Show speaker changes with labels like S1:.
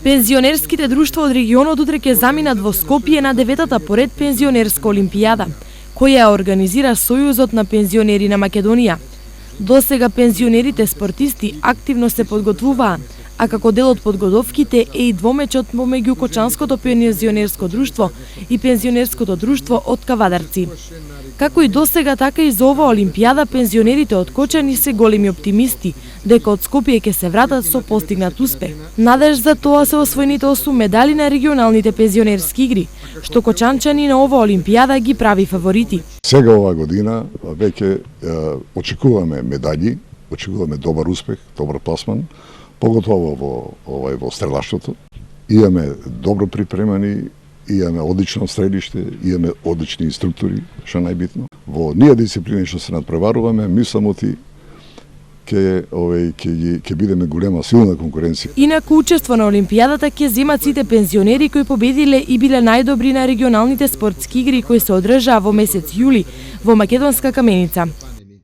S1: Пензионерските друштва од регионот утре ќе заминат во Скопје на 9-та поред пензионерска олимпијада, која ја организира Сојузот на пензионери на Македонија. Досега пензионерите спортисти активно се подготвуваа, а како дел од подготовките е и двомечот помеѓу Кочанското пензионерско друштво и Пензионерското друштво од Кавадарци. Како и досега, така и за оваа олимпијада пензионерите од Кочани се големи оптимисти дека од Скопје ќе се вратат со постигнат успех. Надеж за тоа се освоените 8 медали на регионалните пензионерски игри, што кочанчани на оваа олимпијада ги прави фаворити.
S2: Сега оваа година веќе очекуваме медали, очекуваме добар успех, добар пласман, поготово во стрелаштвото. Имаме добро припремани, имаме одлично стрелиште, имаме одлични инструктори, што најбитно. Во ние дисциплини што се надпреваруваме, мислам оти ќе бидеме голема силна конкуренција.
S1: Инаку учество на олимпијадата ќе земат сите пензионери кои победиле и биле најдобри на регионалните спортски игри кои се одржаа во месец јули во Македонска Каменица.